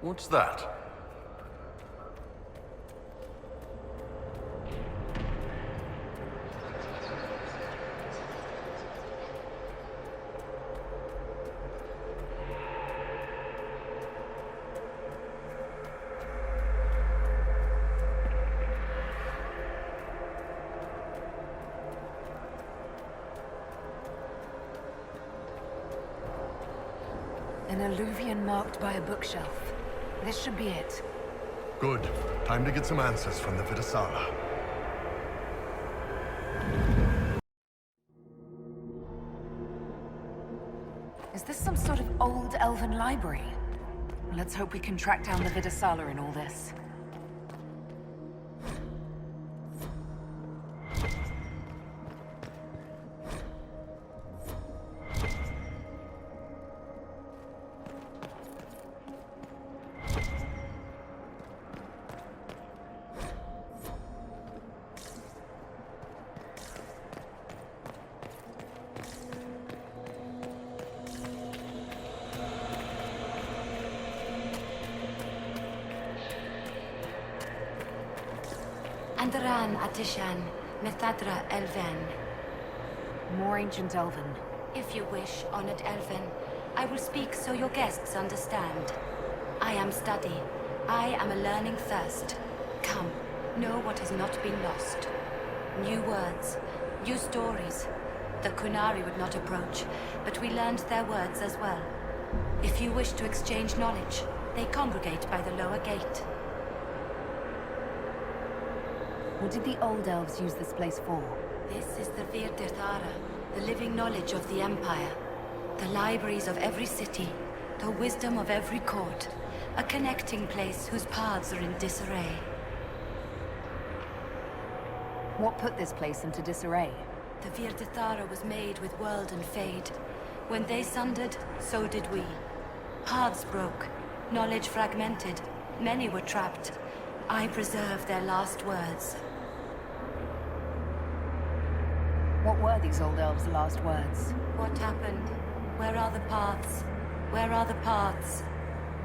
What's that? An alluvion marked by a bookshelf. This should be it. Good. Time to get some answers from the Viddasala. Is this some sort of old elven library? Let's hope we can track down the Viddasala in all this. Andaran Atishan, Methadra Elven. More ancient elven. If you wish, honored Elven, I will speak so your guests understand. I am study. I am a learning thirst. Come, know what has not been lost. New words, new stories. The Kunari would not approach, but we learned their words as well. If you wish to exchange knowledge, they congregate by the lower gate. What did the old elves use this place for? This is the Viddasala, the living knowledge of the Empire. The libraries of every city, the wisdom of every court. A connecting place whose paths are in disarray. What put this place into disarray? The Viddasala was made with world and fade. When they sundered, so did we. Paths broke, knowledge fragmented, many were trapped. I preserve their last words. What were these old elves' last words? What happened? Where are the paths? Where are the paths?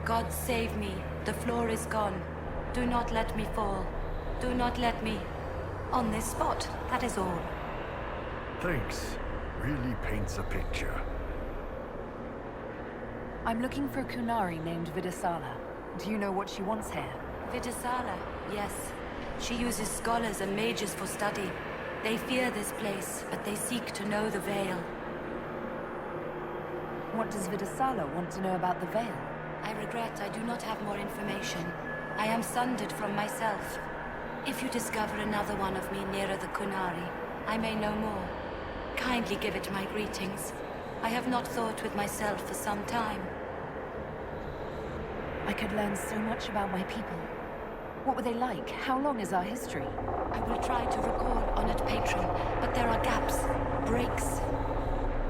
God save me. The floor is gone. Do not let me fall. Do not let me... On this spot, that is all. Thanks. Really paints a picture. I'm looking for a Kunari named Viddasala. Do you know what she wants here? Viddasala, yes. She uses scholars and mages for study. They fear this place, but they seek to know the Veil. What does Viddasala want to know about the Veil? I regret I do not have more information. I am sundered from myself. If you discover another one of me nearer the Kunari, I may know more. Kindly give it my greetings. I have not thought with myself for some time. I could learn so much about my people. What were they like? How long is our history? I will try to recall, honored patron, but there are gaps, breaks.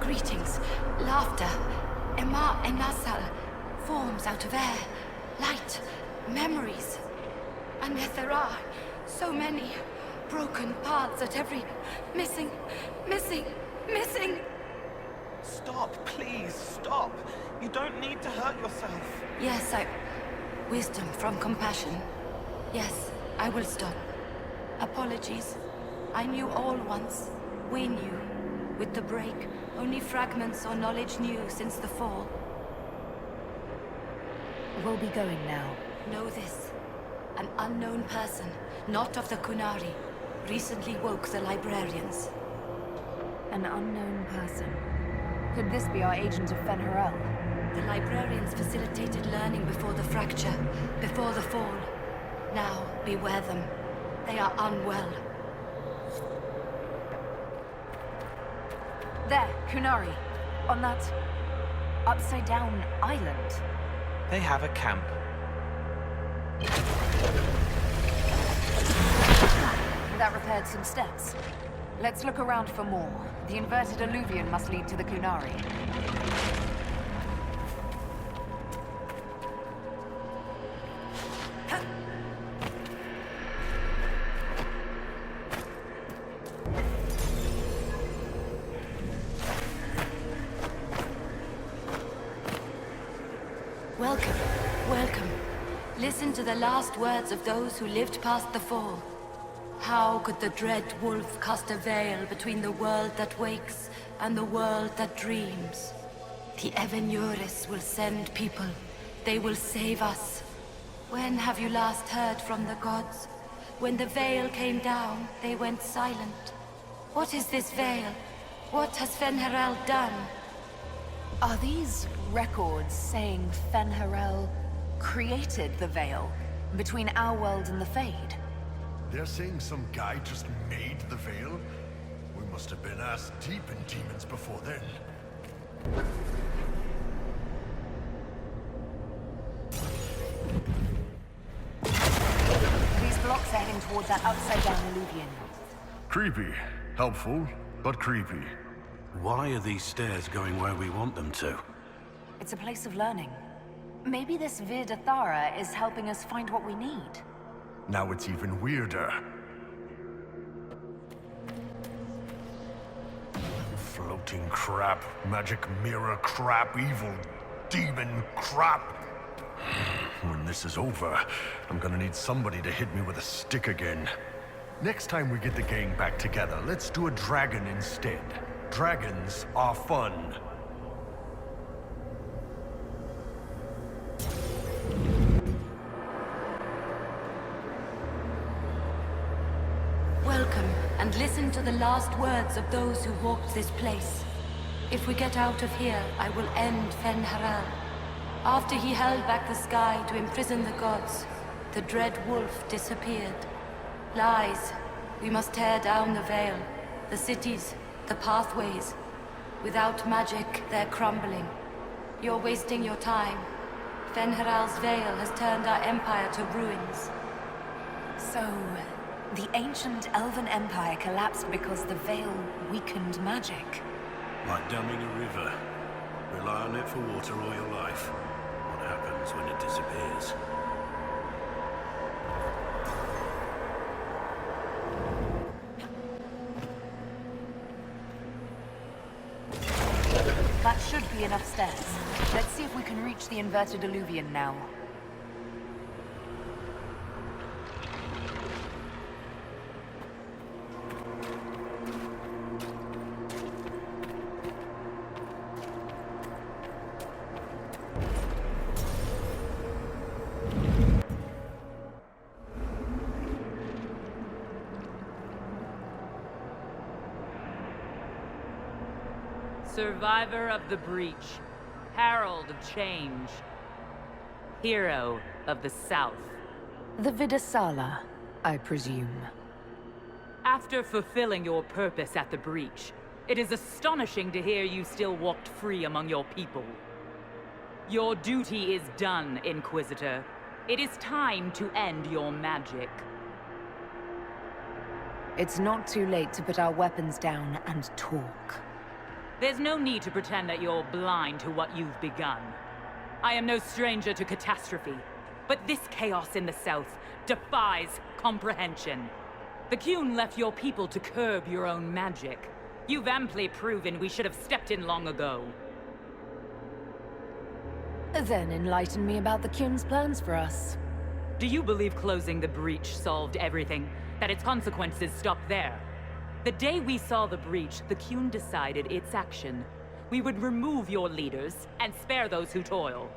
Greetings, laughter, Emma and Nasal, forms out of air, light, memories. And yet there are so many broken paths at every... missing. Stop, please, stop. You don't need to hurt yourself. Yes, wisdom from compassion. Yes, I will stop. Apologies. I knew all once. We knew. With the break, only fragments or knowledge new since the fall. We'll be going now. Know this. An unknown person, not of the Kunari, recently woke the librarians. An unknown person. Could this be our agent of Fen'Harel? The librarians facilitated learning before the fracture, before the fall. Now, beware them. They are unwell. There, Kunari. On that... upside-down island. They have a camp. That repaired some steps. Let's look around for more. The inverted alluvion must lead to the Kunari. Welcome, welcome. listen to the last words of those who lived past the fall. How could the dread wolf cast a veil between the world that wakes and the world that dreams? The Evenuris will send people. They will save us. When have you last heard from the gods? When the veil came down, they went silent. What is this veil? What has Fen'Harel done? Are these records saying Fen'Harel created the veil between our world and the Fade? They're saying some guy just made the veil? We must have been ass deep in demons before then. These blocks are heading toward that upside-down alluvion. Creepy. Helpful, but creepy. Why are these stairs going where we want them to? It's a place of learning. Maybe this Viddasala is helping us find what we need. Now it's even weirder. Floating crap, magic mirror crap, evil demon crap. When this is over, I'm gonna need somebody to hit me with a stick again. Next time we get the gang back together, let's do a dragon instead. Dragons are fun. Welcome, and listen to the last words of those who walked this place. If we get out of here, I will end Fen'Harel. After he held back the sky to imprison the gods, the dread wolf disappeared. Lies. We must tear down the veil, the cities, the pathways. Without magic, they're crumbling. You're wasting your time. Fen'Harel's veil has turned our empire to ruins. So, the ancient Elven Empire collapsed because the veil weakened magic. Like damming a river. Rely on it for water all your life. What happens when it disappears? That should be enough stairs. Let's see if we can reach the inverted alluvion now. Survivor of the breach, herald of change, hero of the South. The Viddasala, I presume. After fulfilling your purpose at the breach, it is astonishing to hear you still walked free among your people. Your duty is done, Inquisitor. It is time to end your magic. It's not too late to put our weapons down and talk. There's no need to pretend that you're blind to what you've begun. I am no stranger to catastrophe, but this chaos in the South defies comprehension. The Qun left your people to curb your own magic. You've amply proven we should have stepped in long ago. Then enlighten me about the Qun's plans for us. Do you believe closing the breach solved everything? That its consequences stopped there? The day we saw the breach, the Qun decided its action. We would remove your leaders and spare those who toil.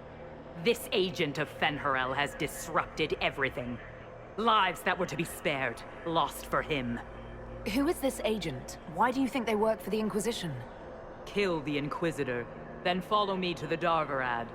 This agent of Fen'Harel has disrupted everything. Lives that were to be spared, lost for him. Who is this agent? Why do you think they work for the Inquisition? Kill the Inquisitor, then follow me to the Dargarad.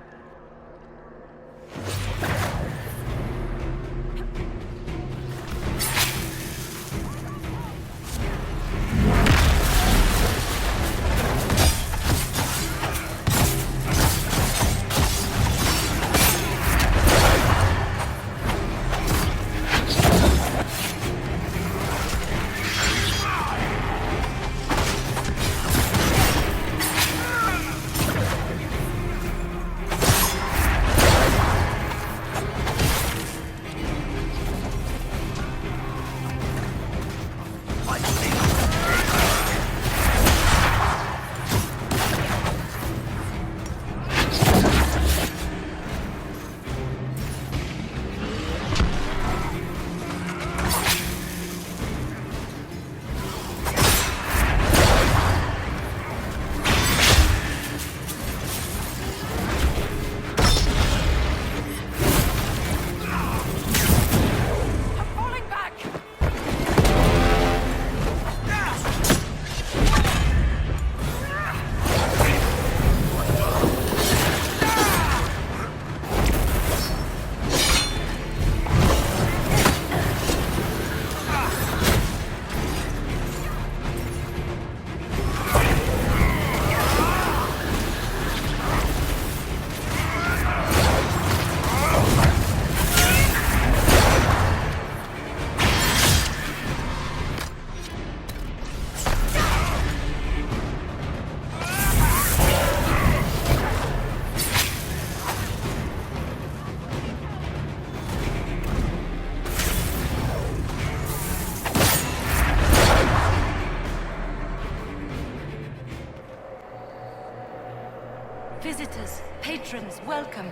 Visitors, patrons, welcome.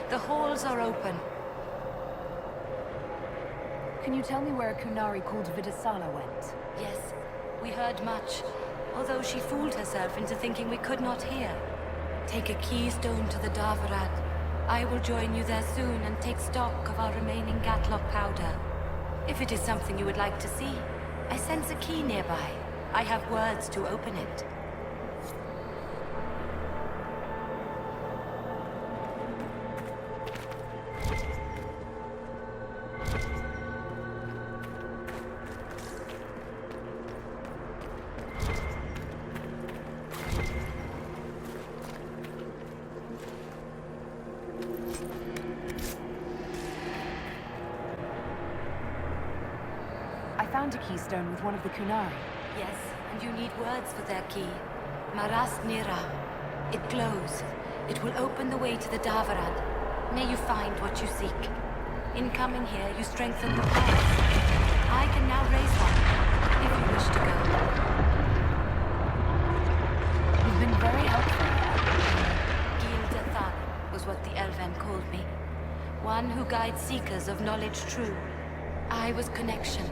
The halls are open. Can you tell me where a Kunari called Viddasala went? Yes, we heard much, although she fooled herself into thinking we could not hear. Take a keystone to the Darvarad. I will join you there soon and take stock of our remaining Gatlock powder. If it is something you would like to see, I sense a key nearby. I have words to open it. I found a keystone with one of the Kunari. Yes, and you need words for their key. Maras Nira. It glows. It will open the way to the Darvarad. May you find what you seek. In coming here, you strengthen the palace. I can now raise one, if you wish to go. You've been very helpful. Gildathan was what the Elven called me. One who guides seekers of knowledge true. I was connection.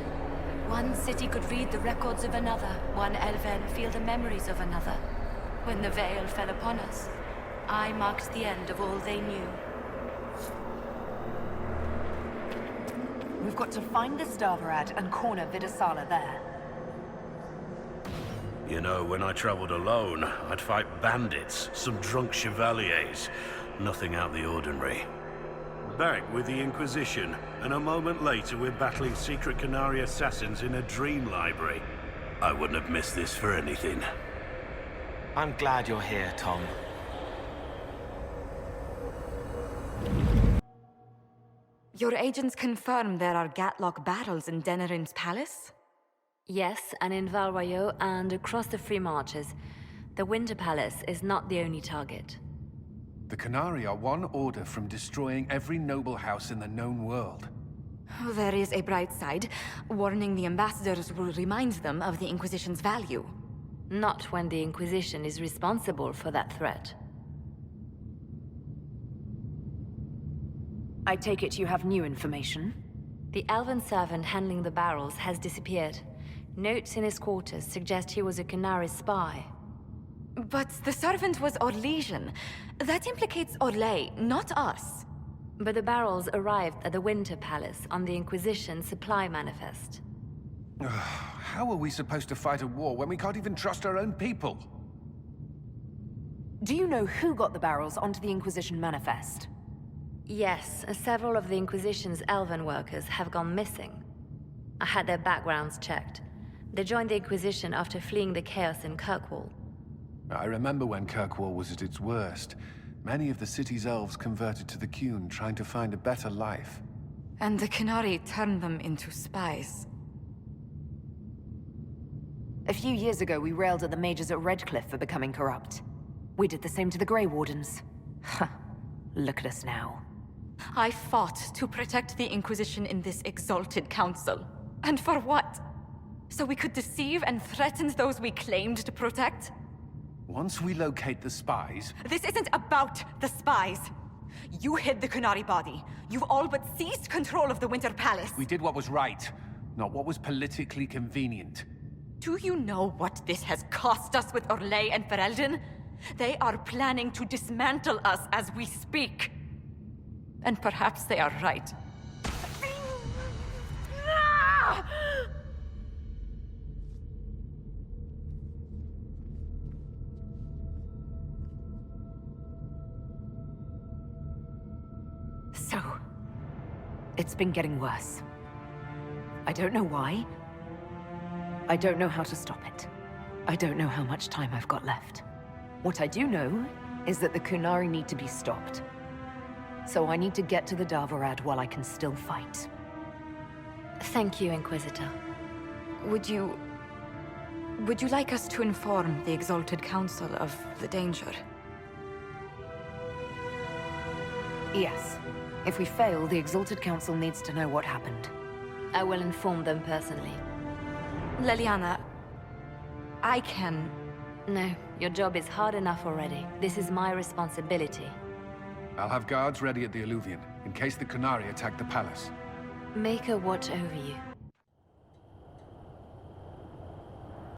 One city could read the records of another, one Elven feel the memories of another. When the veil fell upon us, I marked the end of all they knew. We've got to find the Darvarad and corner Viddasala there. You know, when I traveled alone, I'd fight bandits, some drunk chevaliers. Nothing out of the ordinary. Back with the Inquisition, and a moment later we're battling secret Canary assassins in a dream library. I wouldn't have missed this for anything. I'm glad you're here, Tom. Your agents confirm there are Gatlock battles in Denerim's palace? Yes, and in Valroyo and across the Free Marches. The Winter Palace is not the only target. The Canary are one order from destroying every noble house in the known world. There is a bright side. Warning the ambassadors will remind them of the Inquisition's value. Not when the Inquisition is responsible for that threat. I take it you have new information? The elven servant handling the barrels has disappeared. Notes in his quarters suggest he was a Canary spy. But the servant was Orlesian. That implicates Orlais, not us. But the barrels arrived at the Winter Palace on the Inquisition supply manifest. How are we supposed to fight a war when we can't even trust our own people? Do you know who got the barrels onto the Inquisition manifest? Yes, several of the Inquisition's elven workers have gone missing. I had their backgrounds checked. They joined the Inquisition after fleeing the chaos in Kirkwall. I remember when Kirkwall was at its worst. Many of the city's elves converted to the Qun, trying to find a better life. And the Canary turned them into spies. A few years ago, we railed at the mages at Redcliffe for becoming corrupt. We did the same to the Grey Wardens. Huh. Look at us now. I fought to protect the Inquisition in this exalted council. And for what? So we could deceive and threaten those we claimed to protect? Once we locate the spies... This isn't about the spies. You hid the Canary body. You've all but seized control of the Winter Palace. We did what was right, not what was politically convenient. Do you know what this has cost us with Orlais and Ferelden? They are planning to dismantle us as we speak. And perhaps they are right. So, it's been getting worse. I don't know why. I don't know how to stop it. I don't know how much time I've got left. What I do know is that the Kunari need to be stopped. So I need to get to the Darvarad while I can still fight. Thank you, Inquisitor. Would you like us to inform the Exalted Council of the danger? Yes. If we fail, the Exalted Council needs to know what happened. I will inform them personally. Leliana, I can No, your job is hard enough already. This is my responsibility. I'll have guards ready at the Alluvion, in case the Qunari attack the palace. Make her watch over you.